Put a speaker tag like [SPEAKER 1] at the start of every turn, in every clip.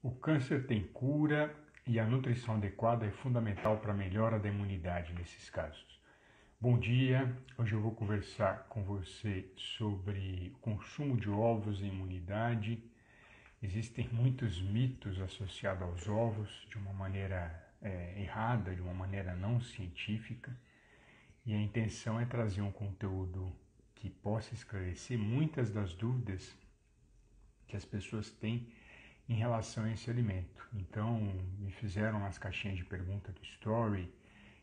[SPEAKER 1] O câncer tem cura e a nutrição adequada é fundamental para a melhora da imunidade nesses casos. Bom dia, hoje eu vou conversar com você sobre o consumo de ovos e imunidade. Existem muitos mitos associados aos ovos de uma maneira errada, de uma maneira não científica, e a intenção é trazer um conteúdo que possa esclarecer muitas das dúvidas que as pessoas têm em relação a esse alimento. Então, me fizeram nas caixinhas de pergunta do Story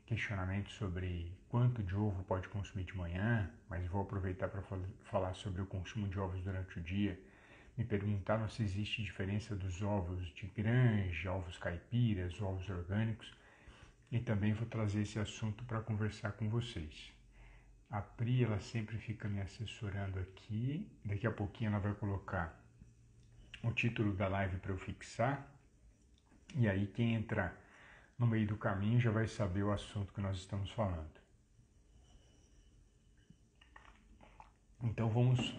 [SPEAKER 1] questionamentos sobre quanto de ovo pode consumir de manhã, mas vou aproveitar para falar sobre o consumo de ovos durante o dia. Me perguntaram se existe diferença dos ovos de granja, ovos caipiras, ovos orgânicos, e também vou trazer esse assunto para conversar com vocês. A Pri, ela sempre fica me assessorando aqui, daqui a pouquinho ela vai colocar o título da live para eu fixar, e aí quem entrar no meio do caminho já vai saber o assunto que nós estamos falando. Então vamos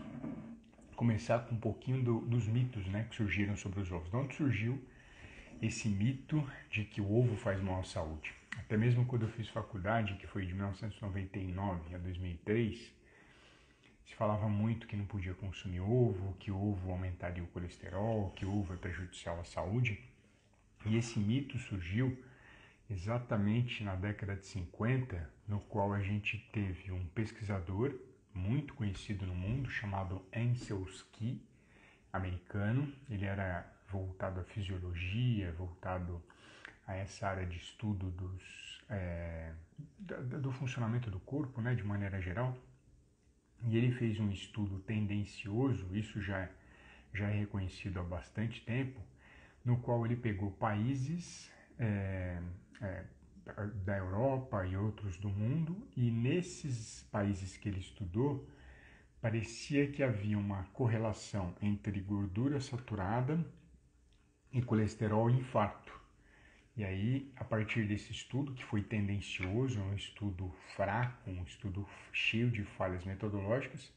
[SPEAKER 1] começar com um pouquinho dos mitos, né, que surgiram sobre os ovos. De onde surgiu esse mito de que o ovo faz mal à saúde? Até mesmo quando eu fiz faculdade, que foi de 1999 a 2003, se falava muito que não podia consumir ovo, que o ovo aumentaria o colesterol, que o ovo é prejudicial à saúde. E esse mito surgiu exatamente na década de 50, no qual a gente teve um pesquisador muito conhecido no mundo, chamado Ancel Keys, americano. Ele era voltado à fisiologia, voltado a essa área de estudo do funcionamento do corpo, né, de maneira geral. E ele fez um estudo tendencioso, isso já é reconhecido há bastante tempo, no qual ele pegou países da Europa e outros do mundo, e nesses países que ele estudou, parecia que havia uma correlação entre gordura saturada e colesterol e infarto. E aí, a partir desse estudo, que foi tendencioso, um estudo fraco, um estudo cheio de falhas metodológicas,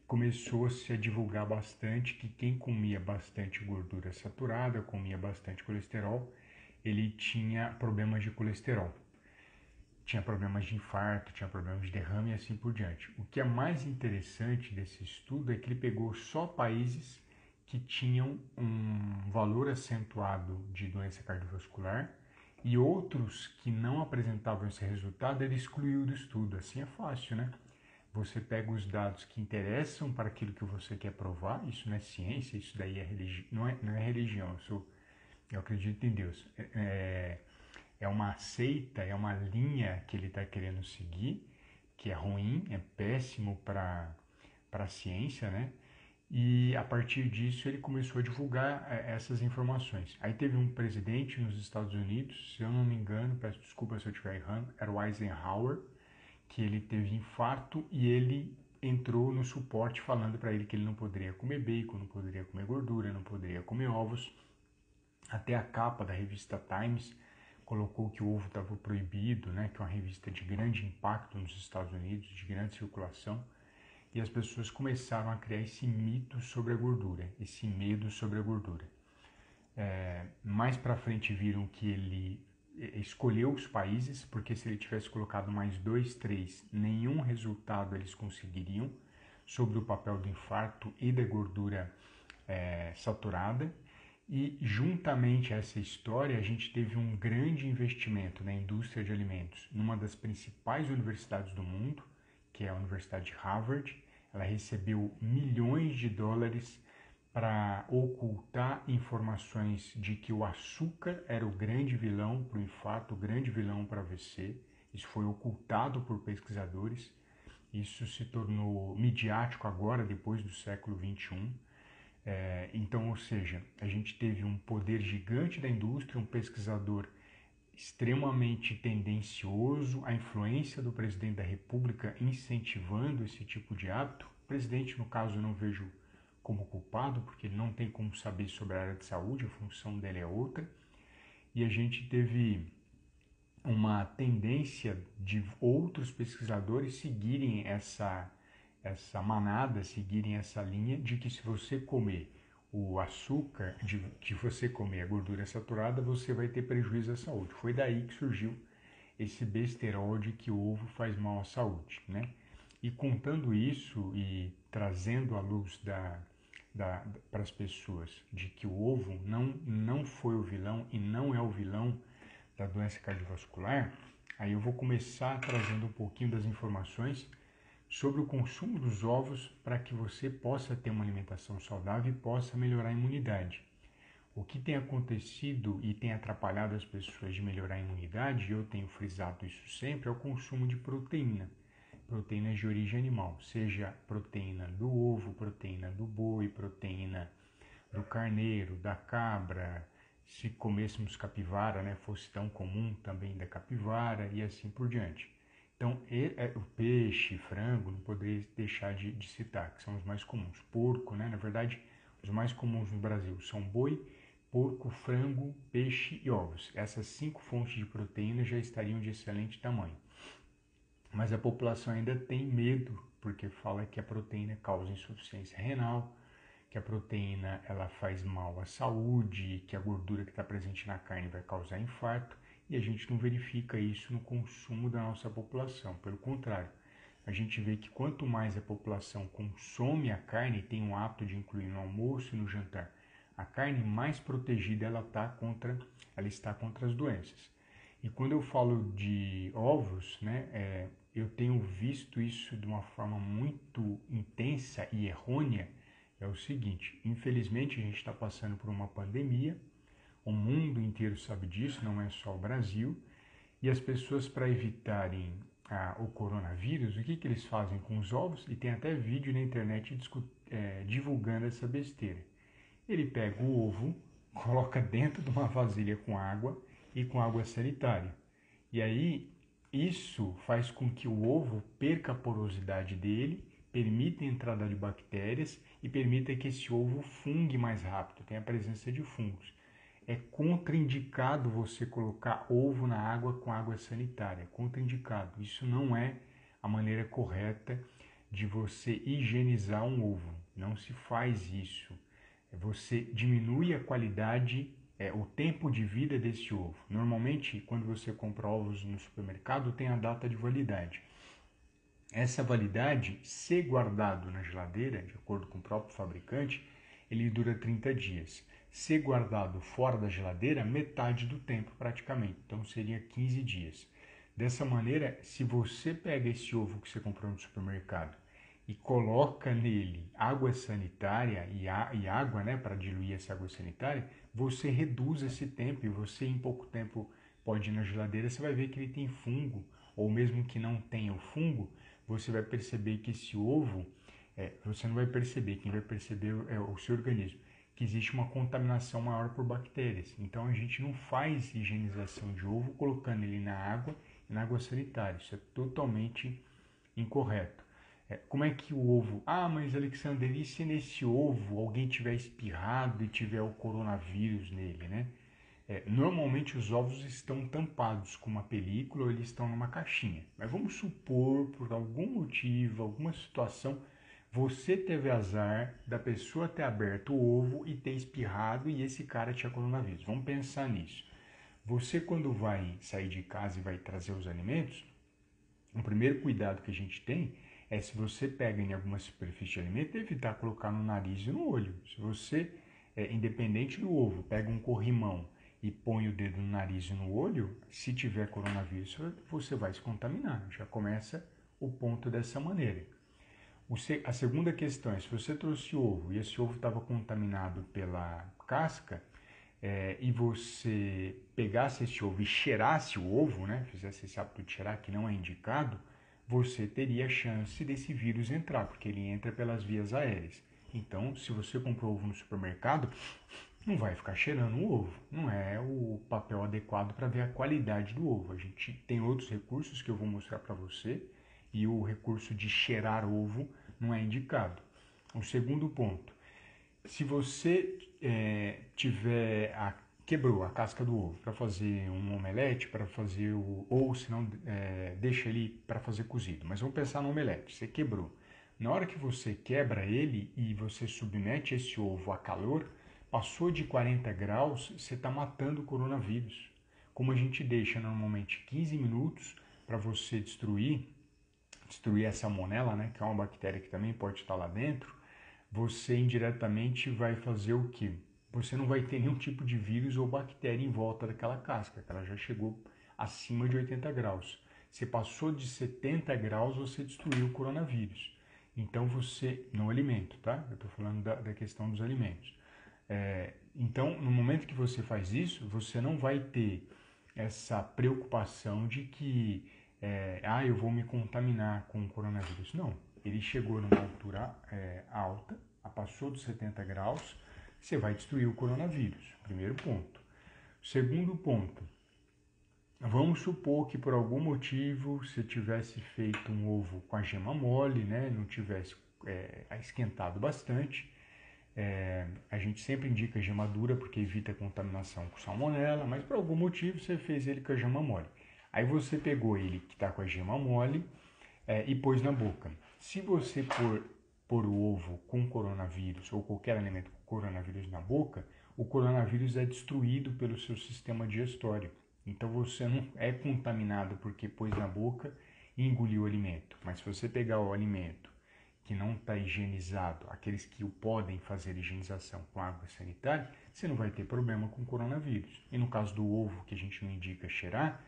[SPEAKER 1] começou-se a divulgar bastante que quem comia bastante gordura saturada, comia bastante colesterol, ele tinha problemas de colesterol, tinha problemas de infarto, tinha problemas de derrame e assim por diante. O que é mais interessante desse estudo é que ele pegou só países que tinham um valor acentuado de doença cardiovascular e outros que não apresentavam esse resultado, ele excluiu do estudo. Assim é fácil, né? Você pega os dados que interessam para aquilo que você quer provar, isso não é ciência, isso daí não é religião, eu acredito em Deus. É uma seita, é uma linha que ele está querendo seguir, que é ruim, é péssimo para a ciência, né? E a partir disso ele começou a divulgar essas informações. Aí teve um presidente nos Estados Unidos, se eu não me engano, peço desculpa se eu estiver errando, era o Eisenhower, que ele teve infarto e ele entrou no suporte falando para ele que ele não poderia comer bacon, não poderia comer gordura, não poderia comer ovos. Até a capa da revista Times colocou que o ovo estava proibido, né, que é uma revista de grande impacto nos Estados Unidos, de grande circulação. E as pessoas começaram a criar esse mito sobre a gordura, esse medo sobre a gordura. Mais para frente viram que ele escolheu os países, porque se ele tivesse colocado mais 2, 3, nenhum resultado eles conseguiriam sobre o papel do infarto e da gordura saturada. E juntamente a essa história, a gente teve um grande investimento na indústria de alimentos, numa das principais universidades do mundo, que é a Universidade de Harvard. Ela recebeu milhões de dólares para ocultar informações de que o açúcar era o grande vilão para o infarto, o grande vilão para o AVC. Isso foi ocultado por pesquisadores. Isso se tornou midiático agora, depois do século XXI. Então, ou seja, a gente teve um poder gigante da indústria, um pesquisador extremamente tendencioso, a influência do presidente da República incentivando esse tipo de hábito. O presidente, no caso, eu não vejo como culpado, porque ele não tem como saber sobre a área de saúde, a função dele é outra. E a gente teve uma tendência de outros pesquisadores seguirem essa manada, seguirem essa linha de que se você comer o açúcar, de você comer a gordura saturada, você vai ter prejuízo à saúde. Foi daí que surgiu esse besterol de que o ovo faz mal à saúde, né? E contando isso e trazendo à luz para as pessoas de que o ovo não foi o vilão e não é o vilão da doença cardiovascular, aí eu vou começar trazendo um pouquinho das informações sobre o consumo dos ovos para que você possa ter uma alimentação saudável e possa melhorar a imunidade. O que tem acontecido e tem atrapalhado as pessoas de melhorar a imunidade, e eu tenho frisado isso sempre, é o consumo de proteína. Proteínas de origem animal, seja proteína do ovo, proteína do boi, proteína do carneiro, da cabra, se comêssemos capivara, né, fosse tão comum também da capivara e assim por diante. Então, o peixe, frango, não poderia deixar de citar, que são os mais comuns. Porco, né, na verdade, os mais comuns no Brasil são boi, porco, frango, peixe e ovos. Essas 5 fontes de proteína já estariam de excelente tamanho. Mas a população ainda tem medo, porque fala que a proteína causa insuficiência renal, que a proteína ela faz mal à saúde, que a gordura que está presente na carne vai causar infarto, e a gente não verifica isso no consumo da nossa população. Pelo contrário, a gente vê que quanto mais a população consome a carne, tem um hábito de incluir no almoço e no jantar, a carne mais protegida ela está contra as doenças. E quando eu falo de ovos, né, eu tenho visto isso de uma forma muito intensa e errônea. É o seguinte, infelizmente a gente está passando por uma pandemia, o mundo inteiro sabe disso, não é só o Brasil, e as pessoas, para evitarem o coronavírus, o que eles fazem com os ovos? E tem até vídeo na internet divulgando essa besteira. Ele pega o ovo, coloca dentro de uma vasilha com água e com água sanitária. E aí, isso faz com que o ovo perca a porosidade dele, permita a entrada de bactérias e permita que esse ovo fungue mais rápido, tenha a presença de fungos. É contraindicado você colocar ovo na água com água sanitária, é contraindicado. Isso não é a maneira correta de você higienizar um ovo, não se faz isso. Você diminui a qualidade, o tempo de vida desse ovo. Normalmente, quando você compra ovos no supermercado, tem a data de validade. Essa validade, se guardado na geladeira, de acordo com o próprio fabricante, ele dura 30 dias. Se guardado fora da geladeira, metade do tempo praticamente, então seria 15 dias. Dessa maneira, se você pega esse ovo que você comprou no supermercado e coloca nele água sanitária e água, né, para diluir essa água sanitária, você reduz esse tempo e você em pouco tempo pode ir na geladeira, você vai ver que ele tem fungo, ou mesmo que não tenha o fungo, você vai perceber que esse ovo, você não vai perceber, quem vai perceber é o seu organismo, que existe uma contaminação maior por bactérias. Então a gente não faz higienização de ovo colocando ele na água e na água sanitária, isso é totalmente incorreto. Como é que o ovo... Ah, mas Alexander, e se nesse ovo alguém tiver espirrado e tiver o coronavírus nele, né? Normalmente os ovos estão tampados com uma película ou eles estão numa caixinha. Mas vamos supor, por algum motivo, alguma situação, você teve azar da pessoa ter aberto o ovo e ter espirrado e esse cara tinha coronavírus. Vamos pensar nisso. Você, quando vai sair de casa e vai trazer os alimentos, o primeiro cuidado que a gente tem é, se você pega em alguma superfície de alimento, evitar colocar no nariz e no olho. Se você, independente do ovo, pega um corrimão e põe o dedo no nariz e no olho, se tiver coronavírus, você vai se contaminar. Já começa o ponto dessa maneira. A segunda questão é, se você trouxe ovo e esse ovo estava contaminado pela casca, e você pegasse esse ovo e cheirasse o ovo, né, fizesse esse hábito de cheirar, que não é indicado, você teria chance desse vírus entrar, porque ele entra pelas vias aéreas. Então, se você comprou ovo no supermercado, não vai ficar cheirando o ovo. Não é o papel adequado para ver a qualidade do ovo. A gente tem outros recursos que eu vou mostrar para você, e o recurso de cheirar ovo não é indicado. O segundo ponto, se você quebrou a casca do ovo para fazer um omelete, para fazer ou se não, deixa ele para fazer cozido. Mas vamos pensar no omelete, você quebrou. Na hora que você quebra ele e você submete esse ovo a calor, passou de 40 graus, você está matando o coronavírus. Como a gente deixa normalmente 15 minutos para você destruir a salmonela, né, que é uma bactéria que também pode estar lá dentro, você indiretamente vai fazer o quê? Você não vai ter nenhum tipo de vírus ou bactéria em volta daquela casca, que ela já chegou acima de 80 graus. Você passou de 70 graus, você destruiu o coronavírus. Então você, no alimento, tá? Eu estou falando da questão dos alimentos. Então, no momento que você faz isso, você não vai ter essa preocupação de que eu vou me contaminar com o coronavírus. Não, ele chegou numa altura alta, passou dos 70 graus, você vai destruir o coronavírus. Primeiro ponto. Segundo ponto, vamos supor que por algum motivo você tivesse feito um ovo com a gema mole, né, não tivesse esquentado bastante. A gente sempre indica gema dura porque evita a contaminação com salmonela, mas por algum motivo você fez ele com a gema mole. Aí você pegou ele que está com a gema mole e pôs na boca. Se você pôr o ovo com coronavírus ou qualquer alimento com coronavírus na boca, o coronavírus é destruído pelo seu sistema digestório. Então você não é contaminado porque pôs na boca e engoliu o alimento. Mas se você pegar o alimento que não está higienizado, aqueles que o podem fazer higienização com água sanitária, você não vai ter problema com coronavírus. E no caso do ovo, que a gente não indica cheirar,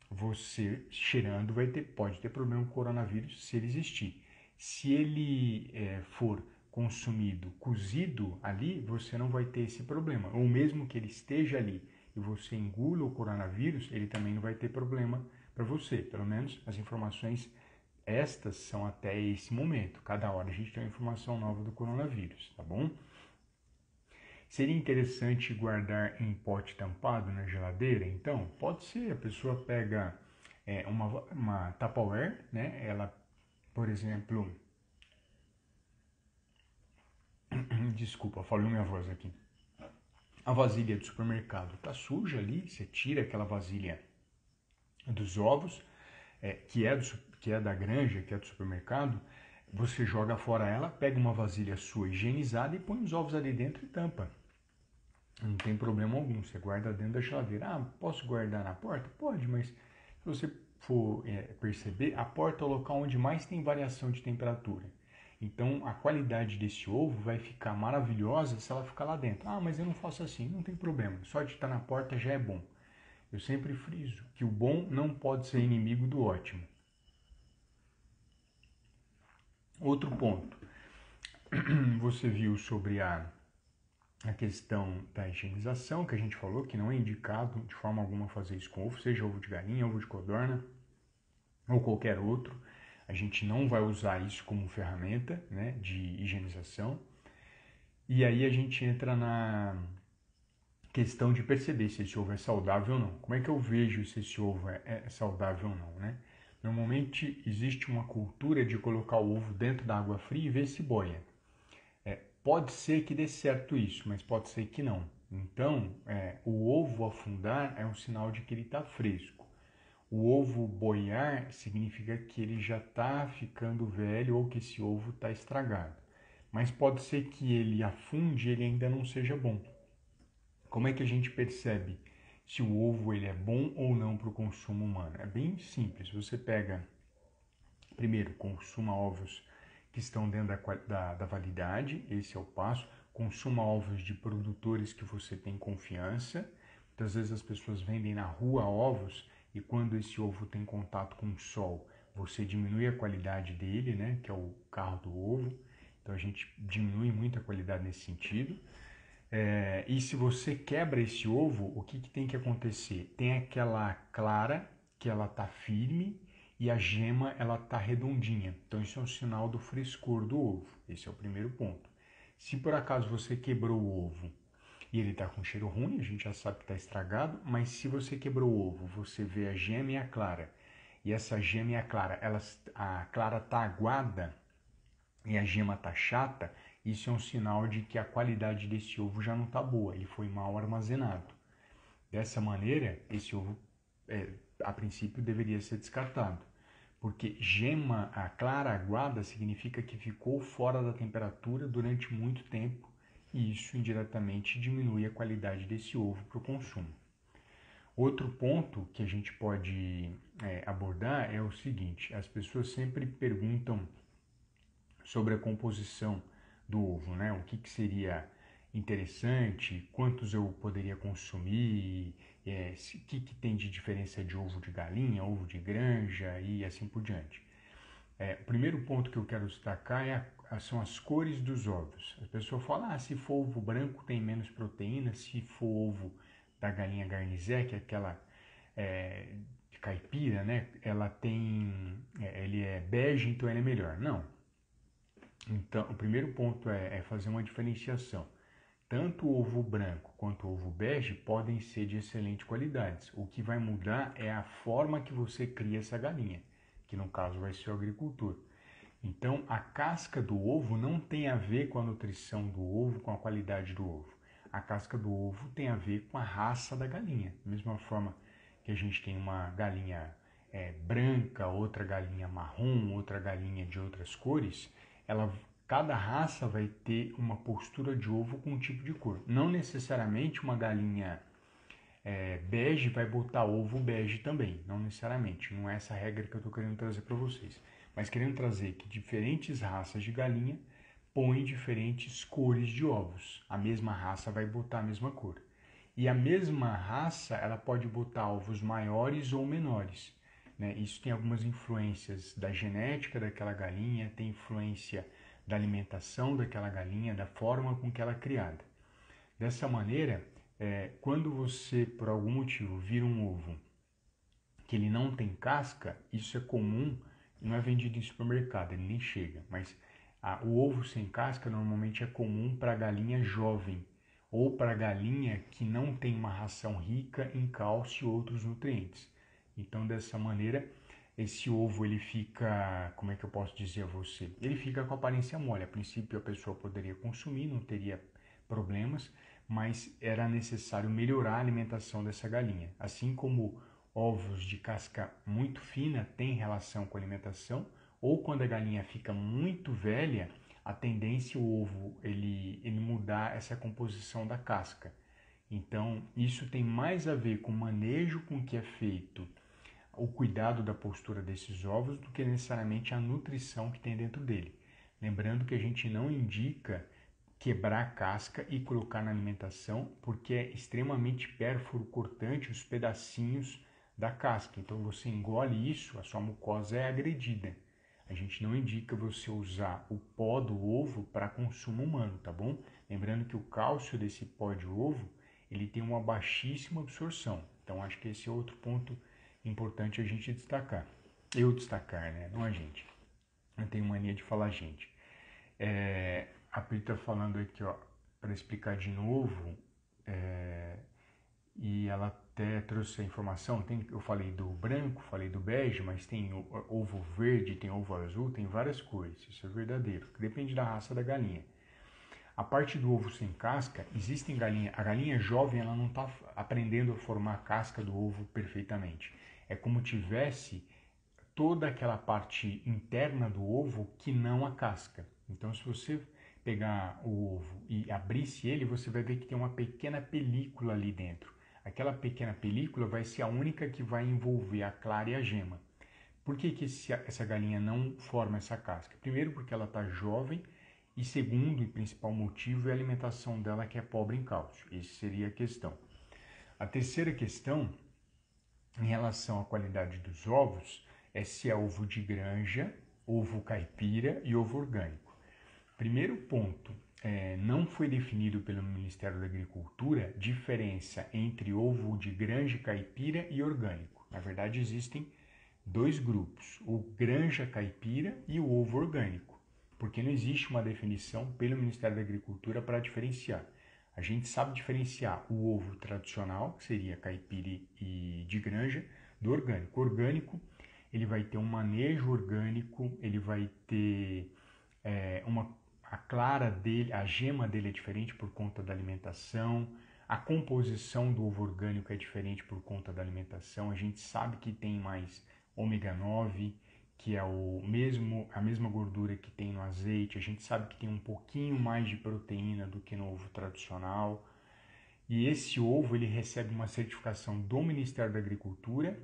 [SPEAKER 1] você cheirando pode ter problema com coronavírus se ele existir. Se ele for consumido cozido ali, você não vai ter esse problema. Ou mesmo que ele esteja ali e você engula o coronavírus, ele também não vai ter problema para você. Pelo menos as informações estas são até esse momento. Cada hora a gente tem uma informação nova do coronavírus, tá bom? Seria interessante guardar em pote tampado na geladeira? Então, pode ser. A pessoa pega uma Tupperware, né? Ela, por exemplo... Desculpa, falhou minha voz aqui. A vasilha do supermercado tá suja ali, você tira aquela vasilha dos ovos, que é da granja, que é do supermercado, você joga fora ela, pega uma vasilha sua higienizada e põe os ovos ali dentro e tampa. Não tem problema algum, você guarda dentro da geladeira. Ah, posso guardar na porta? Pode, mas se você for perceber, a porta é o local onde mais tem variação de temperatura. Então a qualidade desse ovo vai ficar maravilhosa se ela ficar lá dentro. Ah, mas eu não faço assim, não tem problema, só de estar na porta já é bom. Eu sempre friso que o bom não pode ser inimigo do ótimo. Outro ponto, você viu sobre a questão da higienização, que a gente falou que não é indicado de forma alguma fazer isso com ovo, seja ovo de galinha, ovo de codorna ou qualquer outro. A gente não vai usar isso como ferramenta, né, de higienização. E aí a gente entra na questão de perceber se esse ovo é saudável ou não. Como é que eu vejo se esse ovo é saudável ou não, né? Normalmente existe uma cultura de colocar o ovo dentro da água fria e ver se boia. Pode ser que dê certo isso, mas pode ser que não. Então, o ovo afundar é um sinal de que ele está fresco. O ovo boiar significa que ele já está ficando velho ou que esse ovo está estragado. Mas pode ser que ele afunde e ele ainda não seja bom. Como é que a gente percebe se o ovo ele é bom ou não para o consumo humano? É bem simples. Você pega, primeiro, consuma ovos que estão dentro da validade, esse é o passo. Consuma ovos de produtores que você tem confiança. Muitas vezes as pessoas vendem na rua ovos e quando esse ovo tem contato com o sol, você diminui a qualidade dele, né, que é o carro do ovo. Então a gente diminui muito a qualidade nesse sentido. E se você quebra esse ovo, o que tem que acontecer? Tem aquela clara que ela está firme e a gema ela está redondinha. Então isso é um sinal do frescor do ovo. Esse é o primeiro ponto. Se por acaso você quebrou o ovo e ele está com cheiro ruim, a gente já sabe que está estragado, mas se você quebrou o ovo, você vê a gema e a clara, e essa gema e a clara, a clara está aguada e a gema está chata, isso é um sinal de que a qualidade desse ovo já não está boa, ele foi mal armazenado. Dessa maneira, esse ovo, a princípio, deveria ser descartado. porque gema, a clara aguada, significa que ficou fora da temperatura durante muito tempo e isso indiretamente diminui a qualidade desse ovo para o consumo. Outro ponto que a gente pode abordar é o seguinte: as pessoas sempre perguntam sobre a composição do ovo, né? O que seria interessante, quantos eu poderia consumir, o que tem de diferença de ovo de galinha, ovo de granja e assim por diante. O primeiro ponto que eu quero destacar são as cores dos ovos. As pessoas falam, se for ovo branco tem menos proteína, se for ovo da galinha garnizé, que é aquela de caipira, né? Ela tem, ele é bege, então ele é melhor. Não. Então, o primeiro ponto é fazer uma diferenciação. Tanto o ovo branco quanto o ovo bege podem ser de excelente qualidade. O que vai mudar é a forma que você cria essa galinha, que no caso vai ser o agricultor. Então, a casca do ovo não tem a ver com a nutrição do ovo, com a qualidade do ovo. A casca do ovo tem a ver com a raça da galinha. Da mesma forma que a gente tem uma galinha branca, outra galinha marrom, outra galinha de outras cores, cada raça vai ter uma postura de ovo com um tipo de cor. Não necessariamente uma galinha bege vai botar ovo bege também, não necessariamente. Não é essa regra que eu estou querendo trazer para vocês. Mas querendo trazer que diferentes raças de galinha põem diferentes cores de ovos. A mesma raça vai botar a mesma cor. E a mesma raça, ela pode botar ovos maiores ou menores. Né? Isso tem algumas influências da genética daquela galinha, tem influência da alimentação daquela galinha, da forma com que ela é criada. Dessa maneira, quando você, por algum motivo, vira um ovo que ele não tem casca, isso é comum, não é vendido em supermercado, ele nem chega, mas o ovo sem casca normalmente é comum para galinha jovem ou para galinha que não tem uma ração rica em cálcio e outros nutrientes. Então, dessa maneira, esse ovo ele fica, como é que eu posso dizer a você? Ele fica com aparência mole. A princípio a pessoa poderia consumir, não teria problemas, mas era necessário melhorar a alimentação dessa galinha. Assim como ovos de casca muito fina têm relação com a alimentação, ou quando a galinha fica muito velha, a tendência o ovo ele mudar essa composição da casca. Então, isso tem mais a ver com o manejo com que é feito o cuidado da postura desses ovos do que necessariamente a nutrição que tem dentro dele. Lembrando que a gente não indica quebrar a casca e colocar na alimentação, porque é extremamente pérfuro, cortante os pedacinhos da casca. Então você engole isso, a sua mucosa é agredida. A gente não indica você usar o pó do ovo para consumo humano, tá bom? Lembrando que o cálcio desse pó de ovo, ele tem uma baixíssima absorção. Então acho que esse é outro ponto importante a gente destacar. Eu destacar, né? Não a gente. Eu tenho mania de falar gente. A Pri tá falando aqui, ó, para explicar de novo, e ela até trouxe a informação, eu falei do branco, falei do bege, mas tem ovo verde, tem ovo azul, tem várias cores, isso é verdadeiro, depende da raça da galinha. A parte do ovo sem casca, existem galinhas, a galinha jovem ela não está aprendendo a formar a casca do ovo perfeitamente. É como tivesse toda aquela parte interna do ovo que não a casca. Então se você pegar o ovo e abrisse ele, você vai ver que tem uma pequena película ali dentro. Aquela pequena película vai ser a única que vai envolver a clara e a gema. Por que essa galinha não forma essa casca? Primeiro porque ela está jovem e segundo e principal motivo é a alimentação dela que é pobre em cálcio. Essa seria a questão. A terceira questão, em relação à qualidade dos ovos, é se é ovo de granja, ovo caipira e ovo orgânico. Primeiro ponto, não foi definido pelo Ministério da Agricultura diferença entre ovo de granja caipira e orgânico. Na verdade, existem dois grupos, o granja caipira e o ovo orgânico, porque não existe uma definição pelo Ministério da Agricultura para diferenciar. A gente sabe diferenciar o ovo tradicional, que seria caipira e de granja, do orgânico. O orgânico, ele vai ter um manejo orgânico, ele vai ter a clara dele, a gema dele é diferente por conta da alimentação, a composição do ovo orgânico é diferente por conta da alimentação. A gente sabe que tem mais ômega 9, que é a mesma gordura que tem no azeite. A gente sabe que tem um pouquinho mais de proteína do que no ovo tradicional. E esse ovo ele recebe uma certificação do Ministério da Agricultura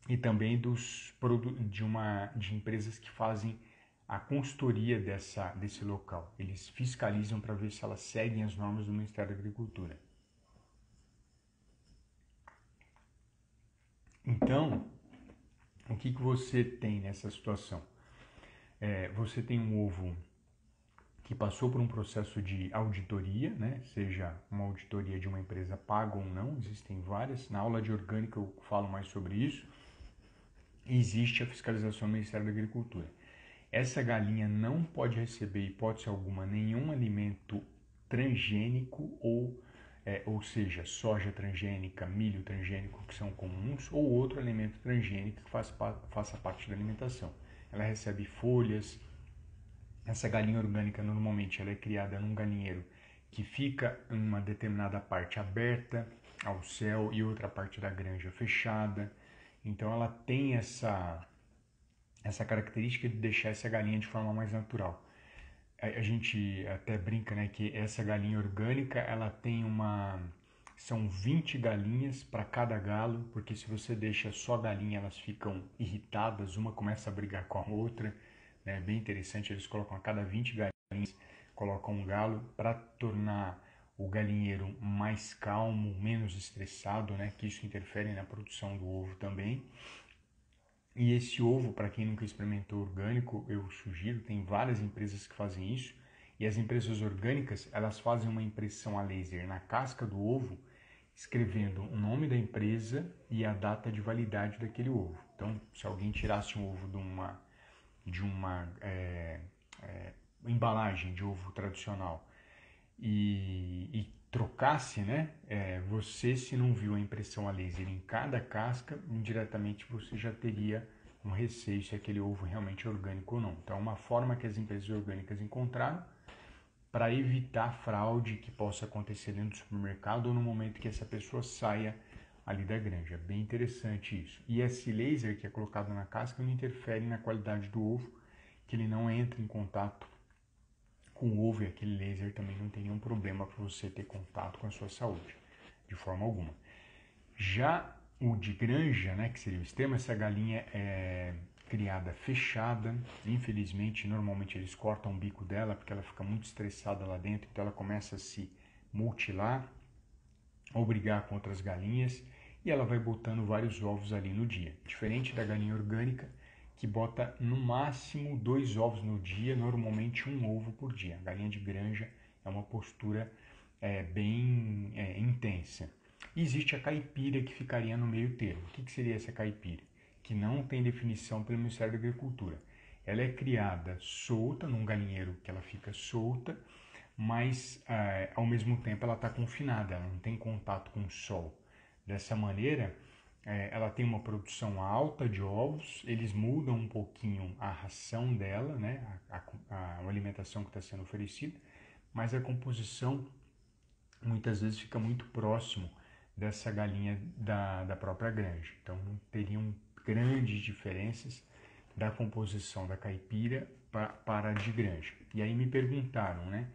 [SPEAKER 1] e também de empresas que fazem a consultoria desse local. Eles fiscalizam para ver se elas seguem as normas do Ministério da Agricultura. Então, o que você tem nessa situação? Você tem um ovo que passou por um processo de auditoria, né? Seja uma auditoria de uma empresa paga ou não, existem várias. Na aula de orgânica eu falo mais sobre isso. E existe a fiscalização do Ministério da Agricultura. Essa galinha não pode receber, hipótese alguma, nenhum alimento transgênico ou seja, soja transgênica, milho transgênico, que são comuns, ou outro alimento transgênico que faça parte da alimentação. Ela recebe folhas. Essa galinha orgânica, normalmente, ela é criada num galinheiro que fica em uma determinada parte aberta ao céu e outra parte da granja fechada. Então, ela tem essa característica de deixar essa galinha de forma mais natural. A gente até brinca, né, que essa galinha orgânica, ela tem são 20 galinhas para cada galo, porque se você deixa só galinha, elas ficam irritadas, uma começa a brigar com a outra, né? Bem interessante, eles colocam a cada 20 galinhas, colocam um galo para tornar o galinheiro mais calmo, menos estressado, né, que isso interfere na produção do ovo também. E esse ovo, para quem nunca experimentou orgânico, eu sugiro, tem várias empresas que fazem isso. E as empresas orgânicas, elas fazem uma impressão a laser na casca do ovo, escrevendo o nome da empresa e a data de validade daquele ovo. Então, se alguém tirasse um ovo de uma embalagem de ovo tradicional e trocasse, né? Você, se não viu a impressão a laser em cada casca, indiretamente você já teria um receio se aquele ovo realmente é orgânico ou não. Então, é uma forma que as empresas orgânicas encontraram para evitar fraude que possa acontecer dentro do supermercado ou no momento que essa pessoa saia ali da granja. Bem interessante isso. E esse laser que é colocado na casca não interfere na qualidade do ovo, que ele não entra em contato com o ovo, e aquele laser também não tem nenhum problema para você ter contato com a sua saúde, de forma alguma. Já o de granja, né, que seria o extremo, essa galinha é criada fechada. Infelizmente, normalmente eles cortam o bico dela porque ela fica muito estressada lá dentro, então ela começa a se mutilar ou brigar com outras galinhas e ela vai botando vários ovos ali no dia. Diferente da galinha orgânica, que bota no máximo 2 ovos no dia, normalmente 1 ovo por dia. A galinha de granja é uma postura bem intensa. E existe a caipira, que ficaria no meio termo. O que seria essa caipira? Que não tem definição pelo Ministério da Agricultura. Ela é criada solta, num galinheiro que ela fica solta, mas ao mesmo tempo ela está confinada, ela não tem contato com o sol. Dessa maneira, ela tem uma produção alta de ovos, eles mudam um pouquinho a ração dela, né, a alimentação que está sendo oferecida, mas a composição muitas vezes fica muito próximo dessa galinha da própria granja. Então, teriam grandes diferenças da composição da caipira para a de granja. E aí me perguntaram, né,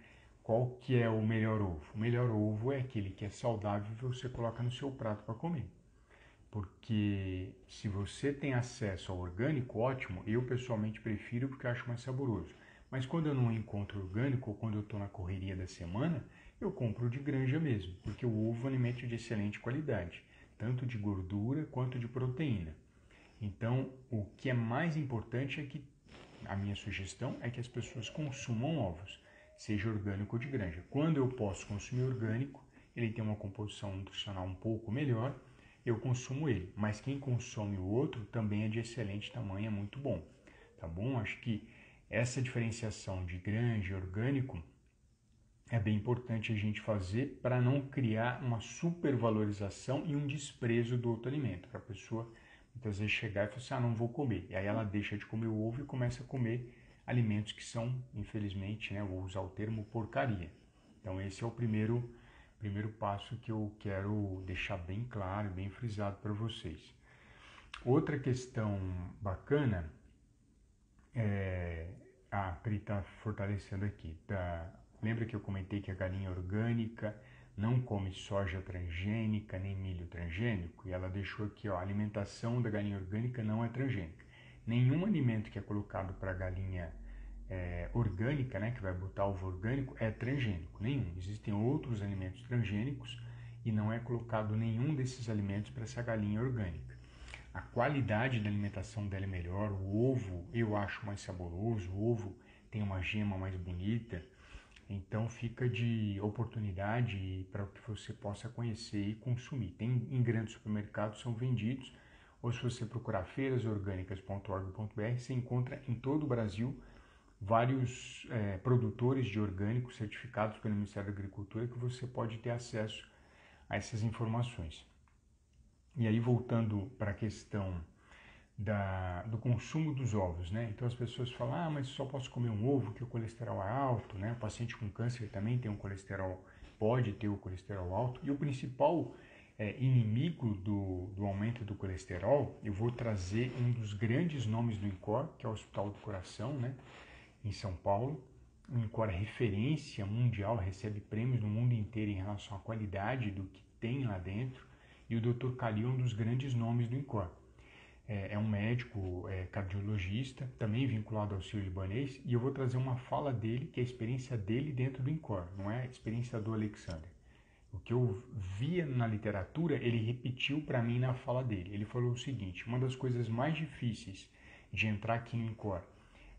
[SPEAKER 1] qual que é o melhor ovo? O melhor ovo é aquele que é saudável e você coloca no seu prato para comer. Porque se você tem acesso ao orgânico, ótimo, eu pessoalmente prefiro porque eu acho mais saboroso. Mas quando eu não encontro orgânico ou quando eu estou na correria da semana, eu compro de granja mesmo, porque o ovo é um alimento de excelente qualidade, tanto de gordura quanto de proteína. Então, o que é mais importante é que, a minha sugestão é que as pessoas consumam ovos, seja orgânico ou de granja. Quando eu posso consumir orgânico, ele tem uma composição nutricional um pouco melhor, eu consumo ele. Mas quem consome o outro também é de excelente tamanho, é muito bom. Tá bom? Acho que essa diferenciação de granja e orgânico é bem importante a gente fazer para não criar uma supervalorização e um desprezo do outro alimento. Para a pessoa muitas vezes chegar e falar assim, não vou comer. E aí ela deixa de comer o ovo e começa a comer alimentos que são, infelizmente, né, vou usar o termo porcaria. Então esse é o primeiro passo que eu quero deixar bem claro, bem frisado para vocês. Outra questão bacana A Pri está fortalecendo aqui. Lembra que eu comentei que a galinha orgânica não come soja transgênica nem milho transgênico? E ela deixou aqui, ó, a alimentação da galinha orgânica não é transgênica. Nenhum alimento que é colocado para a galinha orgânica, né, que vai botar ovo orgânico, é transgênico. Nenhum. Existem outros alimentos transgênicos e não é colocado nenhum desses alimentos para essa galinha orgânica. A qualidade da alimentação dela é melhor, o ovo eu acho mais saboroso, o ovo tem uma gema mais bonita, então fica de oportunidade para que você possa conhecer e consumir. Tem em grandes supermercados, são vendidos, ou se você procurar feirasorgânicas.org.br, você encontra em todo o Brasil vários produtores de orgânicos certificados pelo Ministério da Agricultura que você pode ter acesso a essas informações. E aí, voltando para a questão do consumo dos ovos, né? Então as pessoas falam, mas só posso comer um ovo que o colesterol é alto, né? O paciente com câncer também tem um colesterol, pode ter o colesterol alto. E o principal inimigo do aumento do colesterol, eu vou trazer um dos grandes nomes do INCOR, que é o Hospital do Coração, né? Em São Paulo. O INCOR é referência mundial, recebe prêmios no mundo inteiro em relação à qualidade do que tem lá dentro. E o Dr. Calil é um dos grandes nomes do INCOR. É um médico cardiologista, também vinculado ao Sírio-Libanês, e eu vou trazer uma fala dele, que é a experiência dele dentro do INCOR, não é a experiência do Alexander. O que eu via na literatura, ele repetiu para mim na fala dele. Ele falou o seguinte, uma das coisas mais difíceis de entrar aqui no INCOR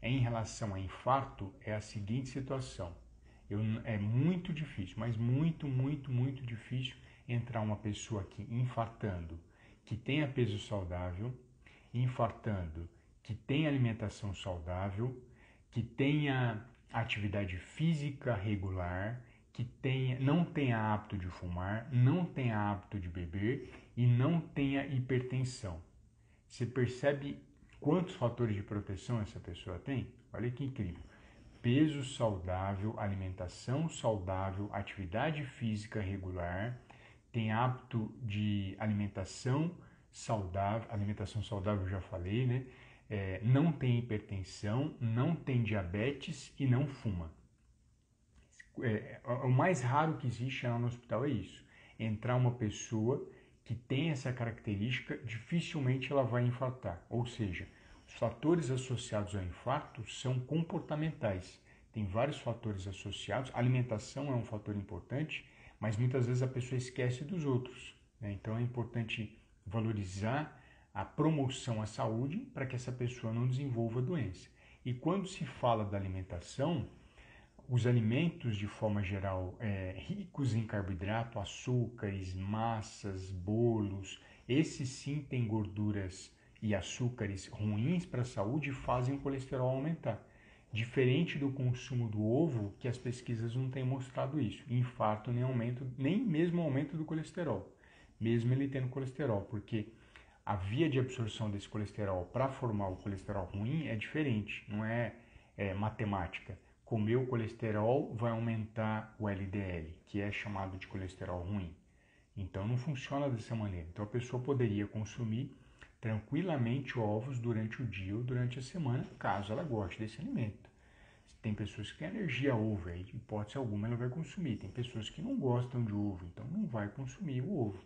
[SPEAKER 1] em relação a infarto é a seguinte situação. É muito difícil, mas muito, muito, muito difícil entrar uma pessoa aqui infartando, que tenha peso saudável, infartando, que tenha alimentação saudável, que tenha atividade física regular, que não tenha hábito de fumar, não tenha hábito de beber e não tenha hipertensão. Você percebe quantos fatores de proteção essa pessoa tem? Olha que incrível. Peso saudável, alimentação saudável, atividade física regular, tem hábito de alimentação saudável eu já falei, né? Não tem hipertensão, não tem diabetes e não fuma. O mais raro que existe lá no hospital é isso. Entrar uma pessoa que tem essa característica, dificilmente ela vai infartar. Ou seja, os fatores associados ao infarto são comportamentais. Tem vários fatores associados. A alimentação é um fator importante, mas muitas vezes a pessoa esquece dos outros, né? Então é importante valorizar a promoção à saúde para que essa pessoa não desenvolva doença. E quando se fala da alimentação, os alimentos de forma geral ricos em carboidrato, açúcares, massas, bolos, esses sim têm gorduras e açúcares ruins para a saúde e fazem o colesterol aumentar. Diferente do consumo do ovo, que as pesquisas não têm mostrado isso. Infarto nem mesmo aumento do colesterol, mesmo ele tendo colesterol, porque a via de absorção desse colesterol para formar o colesterol ruim é diferente, não é matemática. Comer o colesterol vai aumentar o LDL, que é chamado de colesterol ruim. Então não funciona dessa maneira. Então a pessoa poderia consumir tranquilamente ovos durante o dia ou durante a semana, caso ela goste desse alimento. Tem pessoas que têm alergia a ovo, aí de hipótese alguma ela vai consumir. Tem pessoas que não gostam de ovo, então não vai consumir o ovo.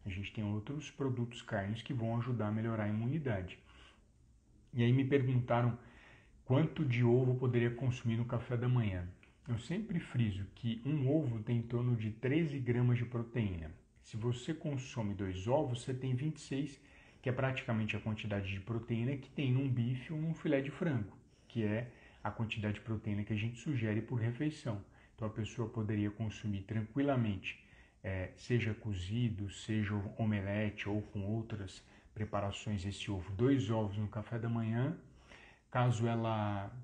[SPEAKER 1] A gente tem outros produtos carnes que vão ajudar a melhorar a imunidade. E aí me perguntaram quanto de ovo poderia consumir no café da manhã. Eu sempre friso que um ovo tem em torno de 13 gramas de proteína. Se você consome 2 ovos, você tem 26, que é praticamente a quantidade de proteína que tem num bife ou num filé de frango, que é a quantidade de proteína que a gente sugere por refeição. Então a pessoa poderia consumir tranquilamente, seja cozido, seja omelete ou com outras preparações, esse ovo, 2 ovos no café da manhã. Caso ela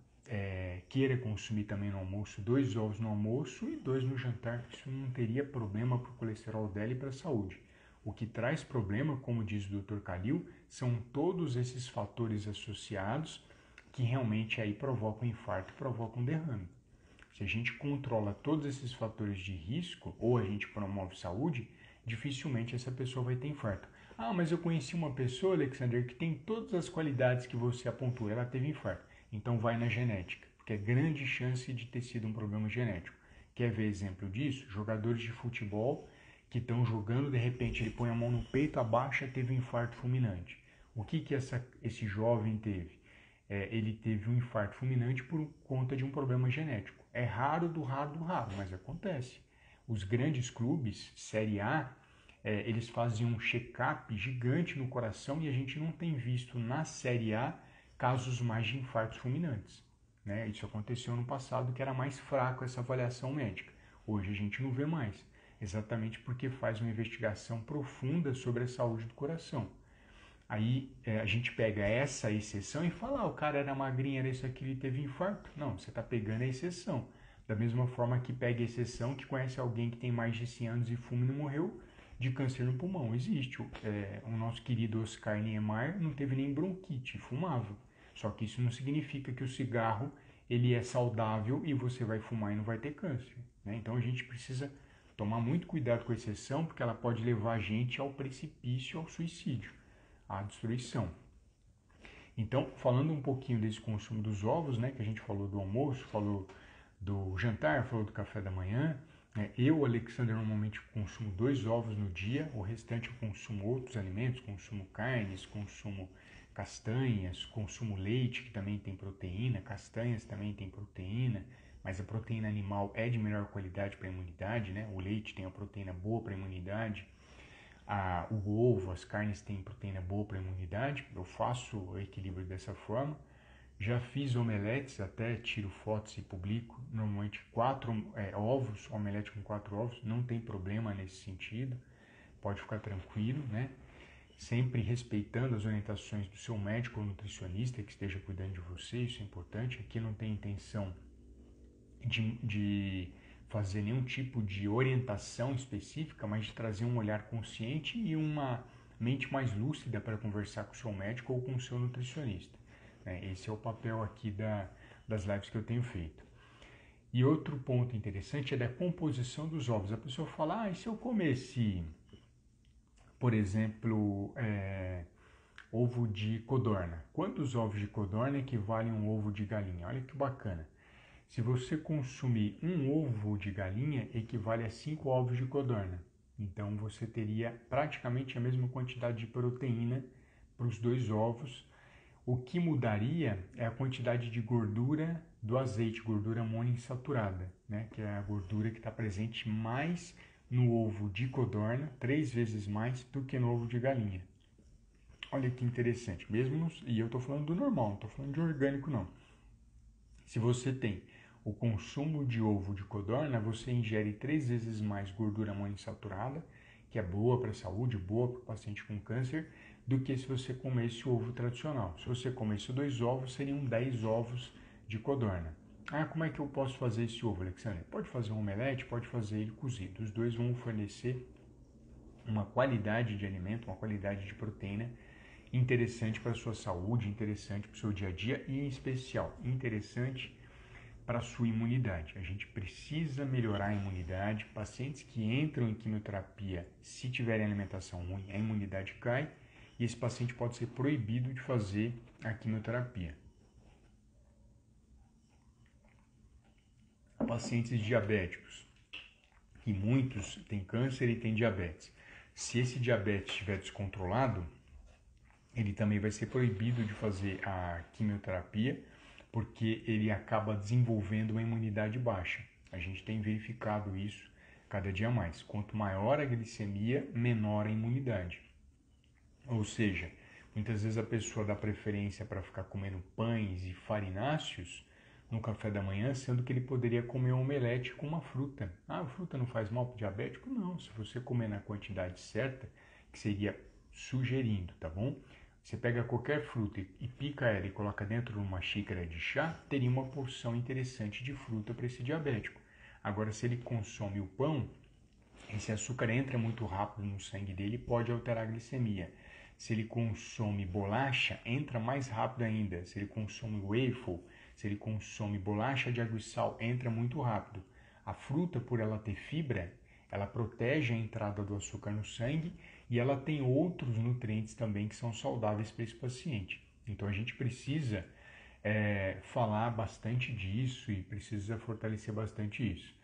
[SPEAKER 1] queira consumir também no almoço, 2 ovos no almoço e 2 no jantar, isso não teria problema para o colesterol dela e para a saúde. O que traz problema, como diz o Dr. Calil, são todos esses fatores associados que realmente aí provocam infarto e provocam derrame. Se a gente controla todos esses fatores de risco ou a gente promove saúde, dificilmente essa pessoa vai ter infarto. Ah, mas eu conheci uma pessoa, Alexander, que tem todas as qualidades que você apontou, ela teve infarto. Então vai na genética, porque é grande chance de ter sido um problema genético. Quer ver exemplo disso? Jogadores de futebol que estão jogando, de repente ele põe a mão no peito, abaixa, teve um infarto fulminante. O que esse jovem teve? Ele teve um infarto fulminante por conta de um problema genético. É raro do raro do raro, mas acontece. Os grandes clubes, Série A, eles fazem um check-up gigante no coração e a gente não tem visto na Série A casos mais de infartos fulminantes. Né? Isso aconteceu no passado, que era mais fraco essa avaliação médica. Hoje a gente não vê mais, exatamente porque faz uma investigação profunda sobre a saúde do coração. Aí a gente pega essa exceção e fala, o cara era magrinho, era isso aqui, ele teve infarto. Não, você está pegando a exceção. Da mesma forma que pega a exceção que conhece alguém que tem mais de 100 anos e fuma e não morreu de câncer no pulmão. Existe. O nosso querido Oscar Niemeyer não teve nem bronquite, fumava. Só que isso não significa que o cigarro ele é saudável e você vai fumar e não vai ter câncer. Né? Então a gente precisa tomar muito cuidado com a exceção, porque ela pode levar a gente ao precipício, ao suicídio, à destruição. Então, falando um pouquinho desse consumo dos ovos, né, que a gente falou do almoço, falou do jantar, falou do café da manhã, né, eu, Alexander, normalmente consumo 2 ovos no dia, o restante eu consumo outros alimentos, consumo carnes, consumo castanhas, consumo leite, que também tem proteína, castanhas também tem proteína, mas a proteína animal é de melhor qualidade para a imunidade, né? O leite tem a proteína boa para a imunidade, o ovo, as carnes têm proteína boa para a imunidade, eu faço o equilíbrio dessa forma. Já fiz omeletes, até tiro fotos e publico, normalmente 4 ovos, omelete com 4 ovos, não tem problema nesse sentido, pode ficar tranquilo, né? Sempre respeitando as orientações do seu médico ou nutricionista que esteja cuidando de você, isso é importante. Aqui não tem intenção de fazer nenhum tipo de orientação específica, mas de trazer um olhar consciente e uma mente mais lúcida para conversar com o seu médico ou com o seu nutricionista. Esse é o papel aqui das lives que eu tenho feito. E outro ponto interessante é da composição dos ovos. A pessoa fala, e se eu comesse, por exemplo, ovo de codorna? Quantos ovos de codorna equivalem a um ovo de galinha? Olha que bacana. Se você consumir um ovo de galinha, equivale a 5 ovos de codorna. Então você teria praticamente a mesma quantidade de proteína para os 2 ovos. O que mudaria é a quantidade de gordura do azeite, gordura monoinsaturada, né? Que é a gordura que está presente mais no ovo de codorna, 3 vezes mais do que no ovo de galinha. Olha que interessante, e eu estou falando do normal, não estou falando de orgânico não. Se você tem o consumo de ovo de codorna, você ingere 3 vezes mais gordura monoinsaturada, que é boa para a saúde, boa para o paciente com câncer, do que se você comesse o ovo tradicional. Se você comesse 2 ovos, seriam 10 ovos de codorna. Como é que eu posso fazer esse ovo, Alexandre? Pode fazer um omelete, pode fazer ele cozido. Os dois vão fornecer uma qualidade de alimento, uma qualidade de proteína interessante para a sua saúde, interessante para o seu dia a dia e, em especial, interessante para a sua imunidade. A gente precisa melhorar a imunidade. Pacientes que entram em quimioterapia, se tiverem alimentação ruim, a imunidade cai e esse paciente pode ser proibido de fazer a quimioterapia. Pacientes diabéticos, que muitos têm câncer e têm diabetes. Se esse diabetes estiver descontrolado, ele também vai ser proibido de fazer a quimioterapia, porque ele acaba desenvolvendo uma imunidade baixa. A gente tem verificado isso cada dia mais. Quanto maior a glicemia, menor a imunidade. Ou seja, muitas vezes a pessoa dá preferência para ficar comendo pães e farináceos no café da manhã, sendo que ele poderia comer um omelete com uma fruta. A fruta não faz mal para o diabético? Não, se você comer na quantidade certa, que seria sugerindo, tá bom? Você pega qualquer fruta e pica ela e coloca dentro de uma xícara de chá, teria uma porção interessante de fruta para esse diabético. Agora, se ele consome o pão, esse açúcar entra muito rápido no sangue dele e pode alterar a glicemia. Se ele consome bolacha, entra mais rápido ainda. Se ele consome waffle, se ele consome bolacha de água e sal, entra muito rápido. A fruta, por ela ter fibra, ela protege a entrada do açúcar no sangue e ela tem outros nutrientes também que são saudáveis para esse paciente. Então a gente precisa falar bastante disso e precisa fortalecer bastante isso.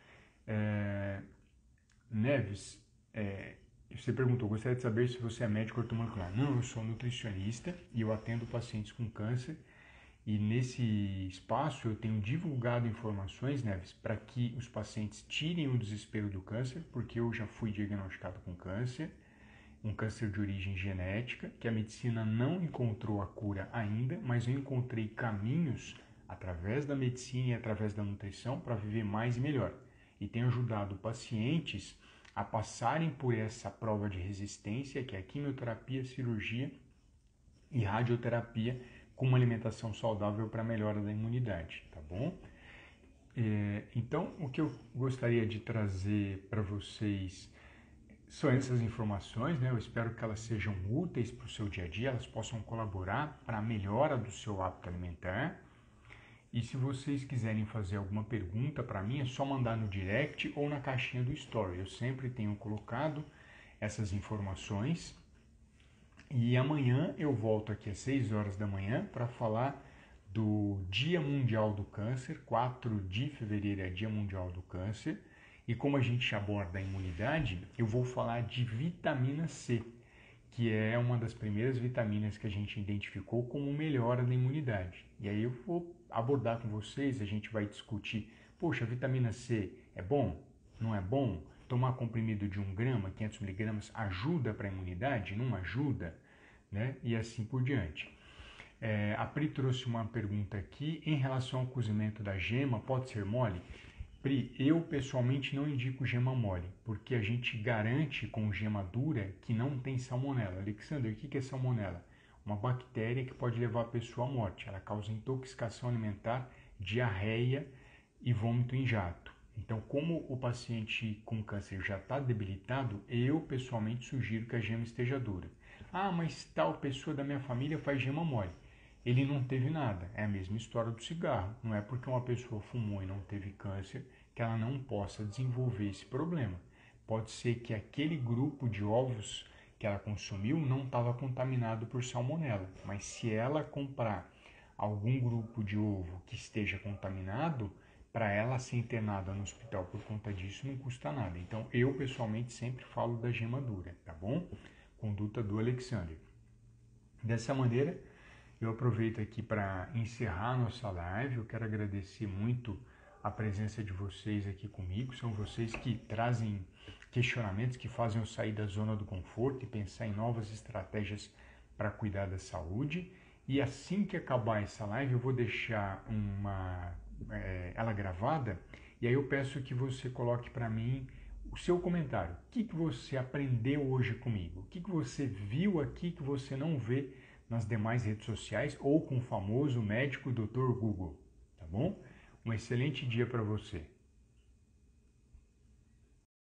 [SPEAKER 1] Neves, você perguntou, gostaria de saber se você é médico ortomolecular. Não, eu sou nutricionista e eu atendo pacientes com câncer. E nesse espaço eu tenho divulgado informações, Neves, para que os pacientes tirem o desespero do câncer, porque eu já fui diagnosticado com câncer, um câncer de origem genética, que a medicina não encontrou a cura ainda, mas eu encontrei caminhos através da medicina e através da nutrição para viver mais e melhor. E tenho ajudado pacientes a passarem por essa prova de resistência, que é a quimioterapia, cirurgia e radioterapia, com uma alimentação saudável para melhora da imunidade, tá bom? Então, o que eu gostaria de trazer para vocês são essas informações, né? Eu espero que elas sejam úteis para o seu dia a dia, elas possam colaborar para a melhora do seu hábito alimentar. E se vocês quiserem fazer alguma pergunta para mim, é só mandar no direct ou na caixinha do story. Eu sempre tenho colocado essas informações. E amanhã eu volto aqui às 6 horas da manhã para falar do Dia Mundial do Câncer. 4 de fevereiro é Dia Mundial do Câncer. E como a gente aborda a imunidade, eu vou falar de vitamina C, que é uma das primeiras vitaminas que a gente identificou como melhora da imunidade. E aí eu vou abordar com vocês, a gente vai discutir, poxa, a vitamina C é bom? Não é bom? Tomar comprimido de 1 grama, 500 miligramas, ajuda para a imunidade? Não ajuda? Né? E assim por diante. A Pri trouxe uma pergunta aqui em relação ao cozimento da gema, pode ser mole? Pri, eu pessoalmente não indico gema mole, porque a gente garante com gema dura que não tem salmonela. Alexander, o que é salmonela? Uma bactéria que pode levar a pessoa à morte. Ela causa intoxicação alimentar, diarreia e vômito em jato. Então, como o paciente com câncer já está debilitado, eu pessoalmente sugiro que a gema esteja dura. Ah, mas tal pessoa da minha família faz gema mole. Ele não teve nada. É a mesma história do cigarro. Não é porque uma pessoa fumou e não teve câncer que ela não possa desenvolver esse problema. Pode ser que aquele grupo de ovos que ela consumiu não estava contaminado por salmonela, mas se ela comprar algum grupo de ovo que esteja contaminado, para ela ser internada no hospital por conta disso não custa nada. Então eu pessoalmente sempre falo da gema dura, tá bom? Conduta do Alexander. Dessa maneira, eu aproveito aqui para encerrar nossa live. Eu quero agradecer muito a presença de vocês aqui comigo. São vocês que trazem questionamentos, que fazem eu sair da zona do conforto e pensar em novas estratégias para cuidar da saúde. E assim que acabar essa live, eu vou deixar ela gravada. E aí eu peço que você coloque para mim o seu comentário. O que você aprendeu hoje comigo? O que você viu aqui que você não vê nas demais redes sociais ou com o famoso médico Dr. Google, tá bom? Um excelente dia para você.